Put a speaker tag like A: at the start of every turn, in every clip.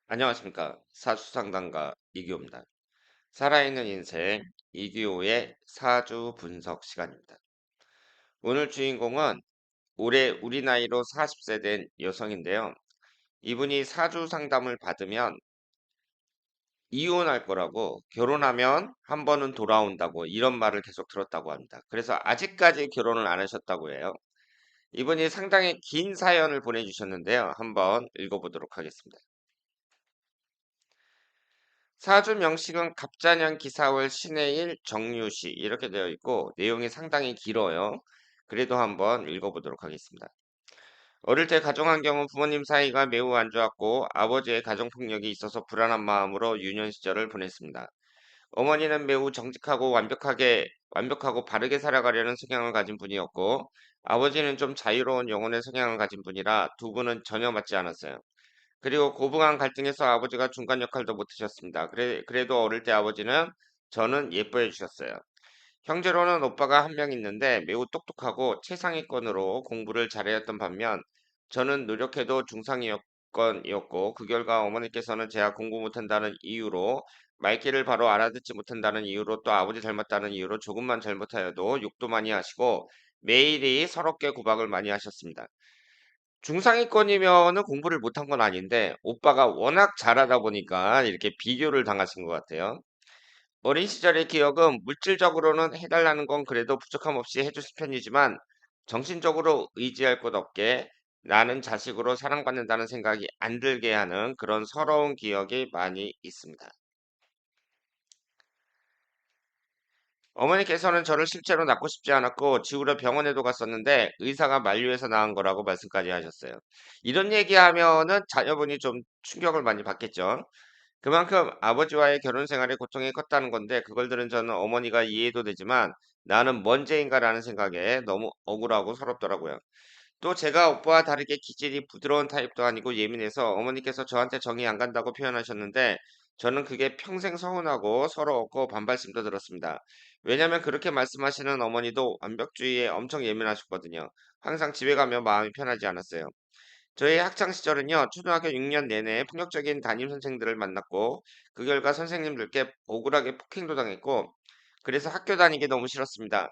A: 안녕하십니까. 사주상담가 이기호입니다. 살아있는 인생 이기호의 사주 분석 시간입니다. 오늘 주인공은 올해 우리 나이로 40세 된 여성인데요. 이분이 사주 상담을 받으면 이혼할 거라고 결혼하면 한 번은 돌아온다고 이런 말을 계속 들었다고 합니다. 그래서 아직까지 결혼을 안 하셨다고 해요. 이분이 상당히 긴 사연을 보내주셨는데요. 한번 읽어보도록 하겠습니다. 사주 명식은 갑자년 기사월 신의 일 정유시 이렇게 되어 있고 내용이 상당히 길어요. 그래도 한번 읽어보도록 하겠습니다. 어릴 때 가정환경은 부모님 사이가 매우 안 좋았고 아버지의 가정폭력이 있어서 불안한 마음으로 유년 시절을 보냈습니다. 어머니는 매우 정직하고 완벽하고 바르게 살아가려는 성향을 가진 분이었고 아버지는 좀 자유로운 영혼의 성향을 가진 분이라 두 분은 전혀 맞지 않았어요. 그리고 고부간 갈등에서 아버지가 중간 역할도 못하셨습니다. 그래도 어릴 때 아버지는 저는 예뻐해 주셨어요. 형제로는 오빠가 한 명 있는데 매우 똑똑하고 최상위권으로 공부를 잘해왔던 반면 저는 노력해도 중상위권이었고 그 결과 어머니께서는 제가 공부 못한다는 이유로 말귀를 바로 알아듣지 못한다는 이유로 또 아버지 닮았다는 이유로 조금만 잘못하여도 욕도 많이 하시고 매일이 서럽게 구박을 많이 하셨습니다. 중상위권이면은 공부를 못한 건 아닌데 오빠가 워낙 잘하다 보니까 이렇게 비교를 당하신 것 같아요. 어린 시절의 기억은 물질적으로는 해달라는 건 그래도 부족함 없이 해주신 편이지만 정신적으로 의지할 것 없게 나는 자식으로 사랑받는다는 생각이 안 들게 하는 그런 서러운 기억이 많이 있습니다. 어머니께서는 저를 실제로 낳고 싶지 않았고 지우러 병원에도 갔었는데 의사가 만류해서 낳은 거라고 말씀까지 하셨어요. 이런 얘기하면은 자녀분이 좀 충격을 많이 받겠죠. 그만큼 아버지와의 결혼 생활의 고통이 컸다는 건데 그걸 들은 저는 어머니가 이해도 되지만 나는 뭔 죄인가라는 생각에 너무 억울하고 서럽더라고요. 또 제가 오빠와 다르게 기질이 부드러운 타입도 아니고 예민해서 어머니께서 저한테 정이 안 간다고 표현하셨는데 저는 그게 평생 서운하고 서러웠고 반발심도 들었습니다. 왜냐면 그렇게 말씀하시는 어머니도 완벽주의에 엄청 예민하셨거든요. 항상 집에 가면 마음이 편하지 않았어요. 저희 학창 시절은요, 초등학교 6년 내내 폭력적인 담임 선생들을 만났고, 그 결과 선생님들께 억울하게 폭행도 당했고, 그래서 학교 다니기 너무 싫었습니다.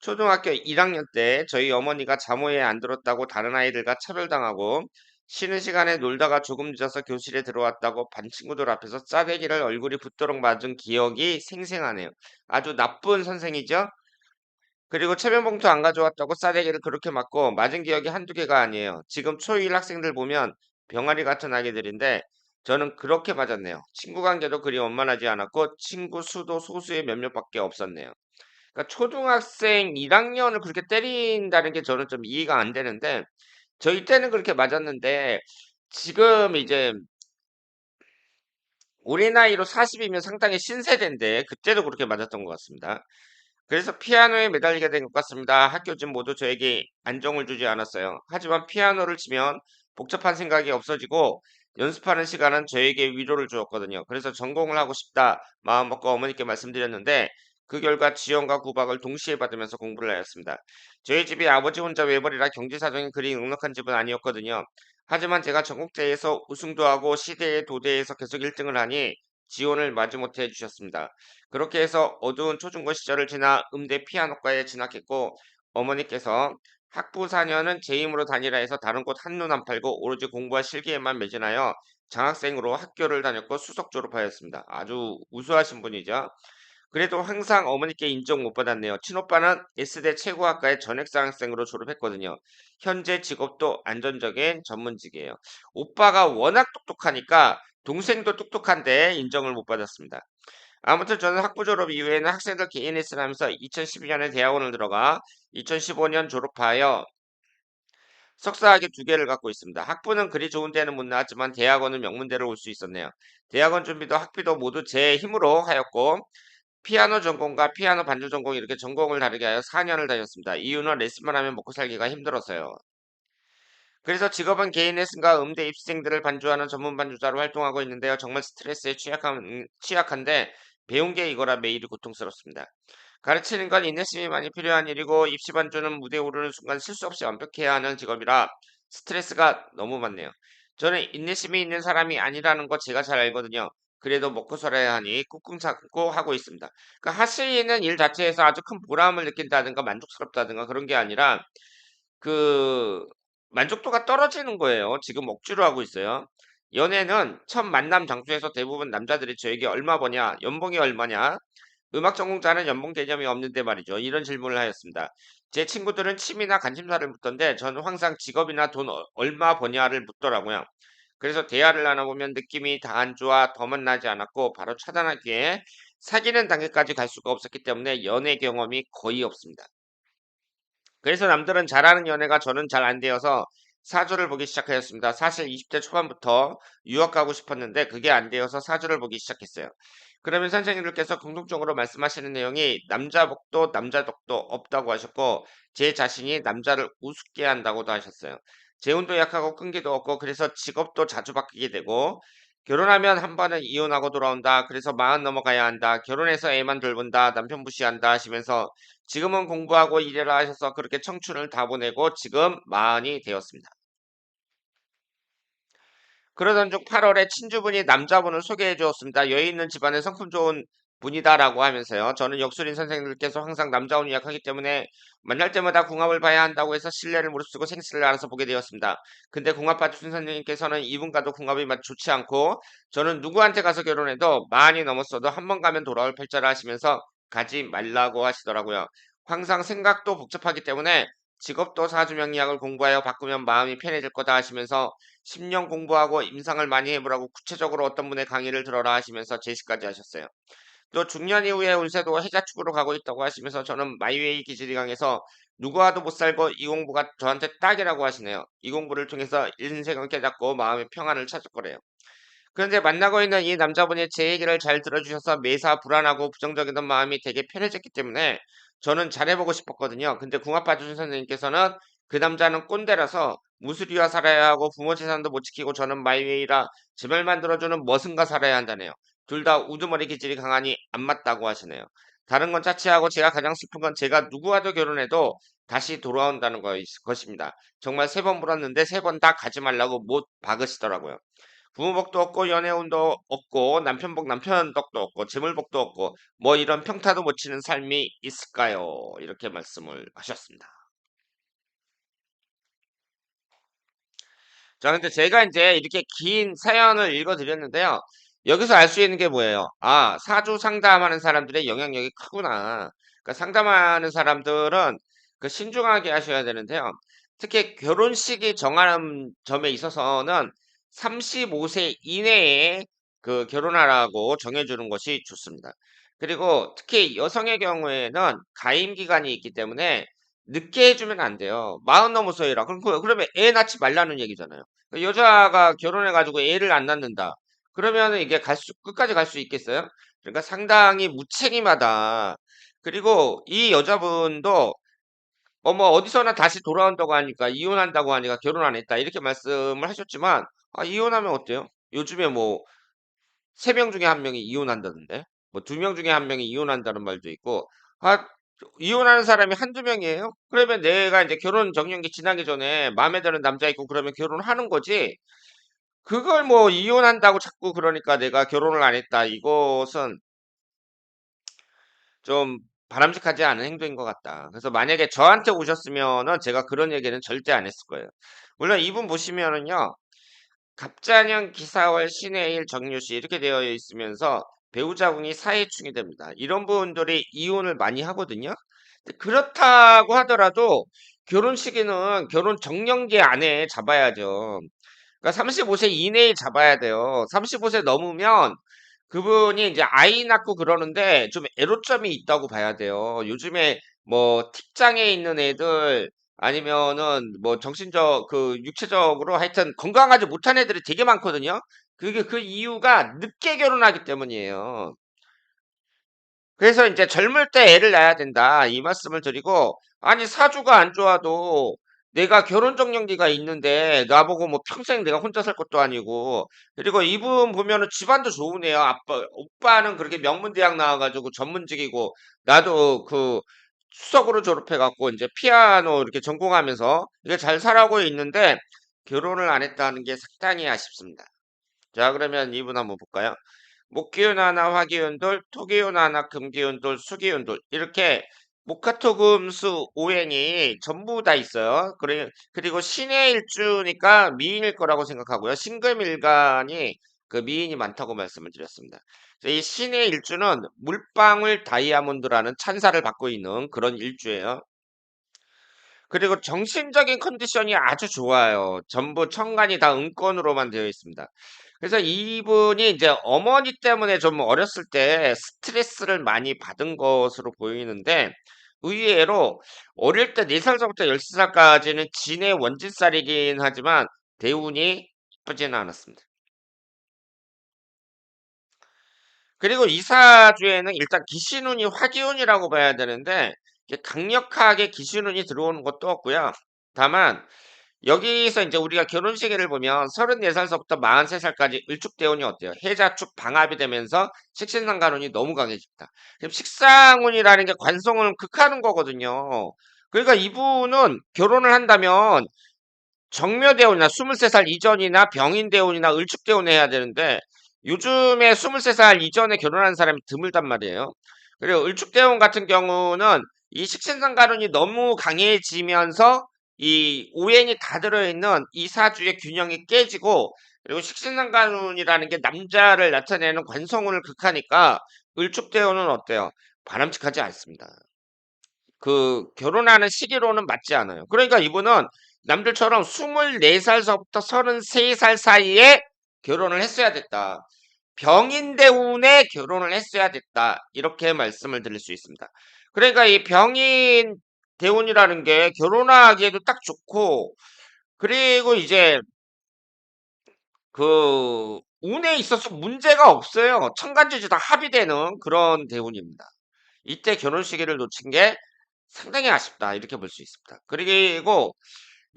A: 초등학교 1학년 때 저희 어머니가 잠오에 안 들었다고 다른 아이들과 차별당하고, 쉬는 시간에 놀다가 조금 늦어서 교실에 들어왔다고 반 친구들 앞에서 싸대기를 얼굴이 붓도록 맞은 기억이 생생하네요. 아주 나쁜 선생이죠? 그리고 체면봉투 안 가져왔다고 싸대기를 그렇게 맞고 맞은 기억이 한두 개가 아니에요. 지금 초1 학생들 보면 병아리 같은 아기들인데 저는 그렇게 맞았네요. 친구 관계도 그리 원만하지 않았고 친구 수도 소수의 몇몇밖에 없었네요. 그러니까 초등학생 1학년을 그렇게 때린다는 게 저는 좀 이해가 안 되는데 저희 때는 그렇게 맞았는데 지금 이제 우리 나이로 40이면 상당히 신세대인데 그때도 그렇게 맞았던 것 같습니다. 그래서 피아노에 매달리게 된 것 같습니다. 학교 집 모두 저에게 안정을 주지 않았어요. 하지만 피아노를 치면 복잡한 생각이 없어지고 연습하는 시간은 저에게 위로를 주었거든요. 그래서 전공을 하고 싶다 마음 먹고 어머니께 말씀드렸는데 그 결과 지원과 구박을 동시에 받으면서 공부를 하였습니다. 저희 집이 아버지 혼자 외벌이라 경제 사정이 그리 넉넉한 집은 아니었거든요. 하지만 제가 전국대회에서 우승도 하고 시대의 도대에서 계속 1등을 하니 지원을 마지못해 주셨습니다. 그렇게 해서 어두운 초중고 시절을 지나 음대 피아노과에 진학했고 어머니께서 학부 4년은 제 힘으로 다니라 해서 다른 곳 한눈 안 팔고 오로지 공부와 실기에만 매진하여 장학생으로 학교를 다녔고 수석 졸업하였습니다. 아주 우수하신 분이죠. 그래도 항상 어머니께 인정 못 받았네요. 친오빠는 S대 최고학과의 전액장학생으로 졸업했거든요. 현재 직업도 안정적인 전문직이에요. 오빠가 워낙 똑똑하니까 동생도 똑똑한데 인정을 못 받았습니다. 아무튼 저는 학부 졸업 이후에는 학생들 개인 레슨을 하면서 2012년에 대학원을 들어가 2015년 졸업하여 석사학위 두 개를 갖고 있습니다. 학부는 그리 좋은 데는 못 나왔지만 대학원은 명문대로 올 수 있었네요. 대학원 준비도 학비도 모두 제 힘으로 하였고 피아노 전공과 피아노 반주 전공 이렇게 전공을 다르게 하여 4년을 다녔습니다. 이유는 레슨만 하면 먹고 살기가 힘들어서요. 그래서 직업은 개인 레슨과 음대 입시생들을 반주하는 전문 반주자로 활동하고 있는데요. 정말 스트레스에 취약한데 배운 게 이거라 매일이 고통스럽습니다. 가르치는 건 인내심이 많이 필요한 일이고 입시 반주는 무대에 오르는 순간 실수 없이 완벽해야 하는 직업이라 스트레스가 너무 많네요. 저는 인내심이 있는 사람이 아니라는 거 제가 잘 알거든요. 그래도 먹고 살아야 하니 꾹꾹 참고 하고 있습니다. 그러니까 하시는 일 자체에서 아주 큰 보람을 느낀다든가 만족스럽다든가 그런 게 아니라 그 만족도가 떨어지는 거예요. 지금 억지로 하고 있어요. 연애는 첫 만남 장소에서 대부분 남자들이 저에게 얼마 버냐, 연봉이 얼마냐, 음악 전공자는 연봉 개념이 없는데 말이죠. 이런 질문을 하였습니다. 제 친구들은 취미나 관심사를 묻던데 저는 항상 직업이나 돈 얼마 버냐를 묻더라고요. 그래서 대화를 나눠보면 느낌이 다 안 좋아 더 만나지 않았고 바로 차단하기에 사귀는 단계까지 갈 수가 없었기 때문에 연애 경험이 거의 없습니다. 그래서 남들은 잘하는 연애가 저는 잘 안 되어서 사주를 보기 시작하였습니다. 사실 20대 초반부터 유학 가고 싶었는데 그게 안 되어서 사주를 보기 시작했어요. 그러면 선생님들께서 공통적으로 말씀하시는 내용이 남자 복도 남자 덕도 없다고 하셨고 제 자신이 남자를 우습게 한다고도 하셨어요. 재혼도 약하고 끈기도 없고 그래서 직업도 자주 바뀌게 되고 결혼하면 한 번은 이혼하고 돌아온다. 그래서 마흔 넘어가야 한다. 결혼해서 애만 돌본다. 남편 무시한다 하시면서 지금은 공부하고 일해라 하셔서 그렇게 청춘을 다 보내고 지금 마흔이 되었습니다. 그러던 중 8월에 친주분이 남자분을 소개해 주었습니다. 여유 있는 집안에 성품 좋은 분이다라고 하면서요. 저는 역술인 선생님들께서 항상 남자운 이야기하기 때문에 만날 때마다 궁합을 봐야 한다고 해서 신뢰를 무릅쓰고 생시를 알아서 보게 되었습니다. 근데 궁합 봐주신 선생님께서는 이분과도 궁합이 좋지 않고 저는 누구한테 가서 결혼해도 많이 넘었어도 한 번 가면 돌아올 팔자라 하시면서 가지 말라고 하시더라고요. 항상 생각도 복잡하기 때문에 직업도 사주명리학을 공부하여 바꾸면 마음이 편해질 거다 하시면서 10년 공부하고 임상을 많이 해보라고 구체적으로 어떤 분의 강의를 들어라 하시면서 제시까지 하셨어요. 또 중년 이후의 운세도 해자축으로 가고 있다고 하시면서 저는 마이웨이 기질이 강해서 누구와도 못 살고 이 공부가 저한테 딱이라고 하시네요. 이 공부를 통해서 인생을 깨닫고 마음의 평안을 찾을 거래요. 그런데 만나고 있는 이 남자분이 제 얘기를 잘 들어주셔서 매사 불안하고 부정적이던 마음이 되게 편해졌기 때문에 저는 잘해보고 싶었거든요. 근데 궁합 봐주신 선생님께서는 그 남자는 꼰대라서 무수리와 살아야 하고 부모 재산도 못 지키고 저는 마이웨이라 제 말만 들어주는 머슴과 살아야 한다네요. 둘 다 우두머리 기질이 강하니 안 맞다고 하시네요. 다른 건 차치하고 제가 가장 슬픈 건 제가 누구와도 결혼해도 다시 돌아온다는 것입니다. 정말 세 번 물었는데 세 번 다 가지 말라고 못 박으시더라고요. 부모복도 없고 연애운도 없고 남편복 남편 덕도 없고 재물복도 없고 뭐 이런 평타도 못 치는 삶이 있을까요? 이렇게 말씀을 하셨습니다. 자, 근데 제가 이제 이렇게 긴 사연을 읽어드렸는데요. 여기서 알 수 있는 게 뭐예요? 아, 사주 상담하는 사람들의 영향력이 크구나. 그러니까 상담하는 사람들은 그 신중하게 하셔야 되는데요. 특히 결혼식이 정하는 점에 있어서는 35세 이내에 그 결혼하라고 정해주는 것이 좋습니다. 그리고 특히 여성의 경우에는 가임 기간이 있기 때문에 늦게 해주면 안 돼요. 마흔 넘어서해라. 그러면 애 낳지 말라는 얘기잖아요. 그 여자가 결혼해가지고 애를 안 낳는다. 그러면은 이게 끝까지 갈 수 있겠어요? 그러니까 상당히 무책임하다. 그리고 이 여자분도 뭐 어디서나 다시 돌아온다고 하니까 이혼한다고 하니까 결혼 안 했다. 이렇게 말씀을 하셨지만, 아, 이혼하면 어때요? 요즘에 뭐, 세 명 중에 한 명이 이혼한다던데? 뭐, 두 명 중에 한 명이 이혼한다는 말도 있고, 아, 이혼하는 사람이 한두 명이에요? 그러면 내가 이제 결혼 정년기 지나기 전에 마음에 드는 남자 있고 그러면 결혼하는 거지? 그걸 뭐 이혼한다고 자꾸 그러니까 내가 결혼을 안 했다. 이것은 좀 바람직하지 않은 행동인 것 같다. 그래서 만약에 저한테 오셨으면은 제가 그런 얘기는 절대 안 했을 거예요. 물론 이분 보시면은요. 갑자년 기사월 신의 일 정유시 이렇게 되어 있으면서 배우자궁이 사회충이 됩니다. 이런 분들이 이혼을 많이 하거든요. 근데 그렇다고 하더라도 결혼 시기는 결혼 정년기 안에 잡아야죠. 그러니까 35세 이내에 잡아야 돼요. 35세 넘으면 그분이 이제 아이 낳고 그러는데 좀 애로점이 있다고 봐야 돼요. 요즘에 뭐 틱장에 있는 애들 아니면은 뭐 정신적 그 육체적으로 하여튼 건강하지 못한 애들이 되게 많거든요. 그게 그 이유가 늦게 결혼하기 때문이에요. 그래서 이제 젊을 때 애를 낳아야 된다. 이 말씀을 드리고, 아니, 사주가 안 좋아도 내가 결혼 정년기가 있는데, 나보고 뭐 평생 내가 혼자 살 것도 아니고, 그리고 이분 보면은 집안도 좋으네요. 오빠는 그렇게 명문대학 나와가지고 전문직이고, 나도 그 수석으로 졸업해갖고 이제 피아노 이렇게 전공하면서 이게 잘 살아가고 있는데, 결혼을 안 했다는 게 상당히 아쉽습니다. 자, 그러면 이분 한번 볼까요? 목기운 하나, 화기운 돌, 토기운 하나, 금기운 돌, 수기운 돌. 이렇게 목화토금수 오행이 전부 다 있어요. 그리고 신의 일주니까 미인일 거라고 생각하고요. 신금일간이 그 미인이 많다고 말씀을 드렸습니다. 이 신의 일주는 물방울 다이아몬드라는 찬사를 받고 있는 그런 일주예요. 그리고 정신적인 컨디션이 아주 좋아요. 전부 천간이 다 음권으로만 되어 있습니다. 그래서 이분이 이제 어머니 때문에 좀 어렸을 때 스트레스를 많이 받은 것으로 보이는데 의외로 어릴 때 4살서부터 13살까지는 진의 원진살이긴 하지만 대운이 나쁘지는 않았습니다. 그리고 이사주에는 일단 기신운이 화기운이라고 봐야 되는데 이게 강력하게 기신운이 들어오는 것도 없고요. 다만 여기서 이제 우리가 결혼시기를 보면 34살서부터 43살까지 을축대운이 어때요? 해자축 방합이 되면서 식신상간운이 너무 강해집니다. 그럼 식상운이라는 게 관성을 극하는 거거든요. 그러니까 이분은 결혼을 한다면 정묘대운이나 23살 이전이나 병인대운이나 을축대운 해야 되는데 요즘에 23살 이전에 결혼한 사람이 드물단 말이에요. 그리고 을축대운 같은 경우는 이 식신상간운이 너무 강해지면서 이 오행이 다 들어있는 이 사주의 균형이 깨지고 그리고 식신상간운이라는 게 남자를 나타내는 관성운을 극하니까 을축대운은 어때요? 바람직하지 않습니다. 그 결혼하는 시기로는 맞지 않아요. 그러니까 이분은 남들처럼 24살서부터 33살 사이에 결혼을 했어야 됐다. 병인 대운에 결혼을 했어야 됐다. 이렇게 말씀을 드릴 수 있습니다. 그러니까 이 병인 대운이라는 게 결혼하기에도 딱 좋고 그리고 이제 그 운에 있어서 문제가 없어요. 천간지지 다 합의되는 그런 대운입니다. 이때 결혼 시기를 놓친 게 상당히 아쉽다. 이렇게 볼 수 있습니다. 그리고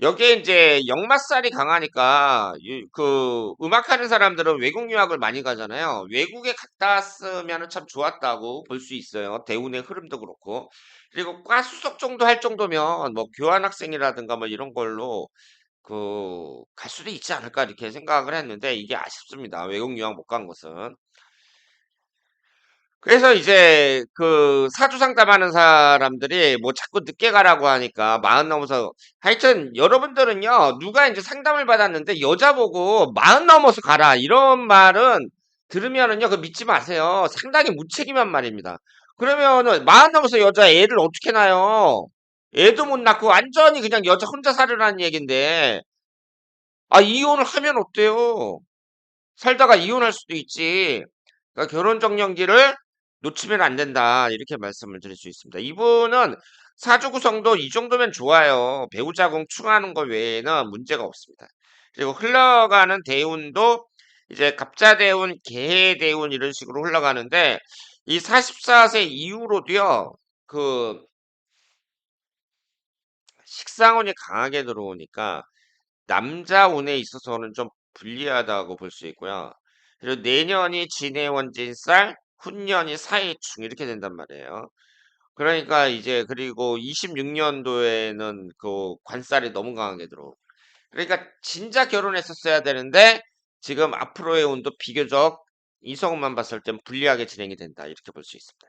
A: 여기에 이제 역마살이 강하니까 그 음악하는 사람들은 외국 유학을 많이 가잖아요. 외국에 갔다 왔으면 참 좋았다고 볼 수 있어요. 대운의 흐름도 그렇고. 그리고 과 수석 정도 할 정도면 뭐 교환학생이라든가 뭐 이런 걸로 그 갈 수도 있지 않을까 이렇게 생각을 했는데 이게 아쉽습니다. 외국 유학 못 간 것은. 그래서 이제 그 사주 상담하는 사람들이 뭐 자꾸 늦게 가라고 하니까 마흔 넘어서 하여튼 여러분들은요 누가 이제 상담을 받았는데 여자 보고 마흔 넘어서 가라 이런 말은 들으면은요 그 믿지 마세요. 상당히 무책임한 말입니다. 그러면은 마흔 넘어서 여자 애를 어떻게 낳아요? 애도 못 낳고 완전히 그냥 여자 혼자 살으라는 얘긴데 아 이혼을 하면 어때요? 살다가 이혼할 수도 있지. 그러니까 결혼 정년기를 놓치면 안 된다. 이렇게 말씀을 드릴 수 있습니다. 이분은 사주 구성도 이 정도면 좋아요. 배우자 공 충하는 것 외에는 문제가 없습니다. 그리고 흘러가는 대운도 이제 갑자 대운, 개해 대운 이런 식으로 흘러가는데 이 44세 이후로도요. 그 식상운이 강하게 들어오니까 남자 운에 있어서는 좀 불리하다고 볼 수 있고요. 그리고 내년이 진해원진살, 후년이 사해충 이렇게 된단 말이에요. 그러니까 이제 그리고 26년도에는 그 관살이 너무 강하게 들어오고. 그러니까 진짜 결혼했었어야 되는데 지금 앞으로의 운도 비교적 이성운만 봤을 땐 불리하게 진행이 된다. 이렇게 볼 수 있습니다.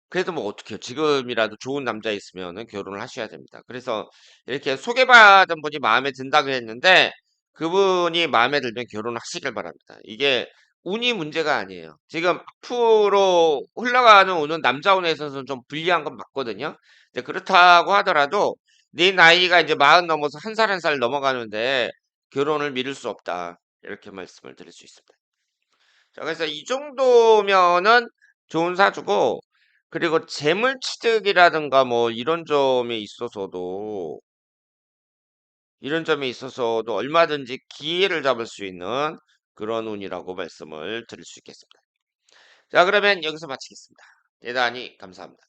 A: 그래도 뭐 어떡해요. 지금이라도 좋은 남자 있으면은 결혼을 하셔야 됩니다. 그래서 이렇게 소개받은 분이 마음에 든다고 했는데 그분이 마음에 들면 결혼하시길 바랍니다. 이게 운이 문제가 아니에요. 지금 앞으로 흘러가는 운은 남자 운에 있어서는 좀 불리한 건 맞거든요. 근데 그렇다고 하더라도 네 나이가 이제 40 넘어서 한 살 한 살 넘어가는데 결혼을 미룰 수 없다. 이렇게 말씀을 드릴 수 있습니다. 자, 그래서 이 정도면은 좋은 사주고, 그리고 재물 취득이라든가 뭐 이런 점에 있어서도 얼마든지 기회를 잡을 수 있는 그런 운이라고 말씀을 드릴 수 있겠습니다. 자, 그러면 여기서 마치겠습니다. 대단히 감사합니다.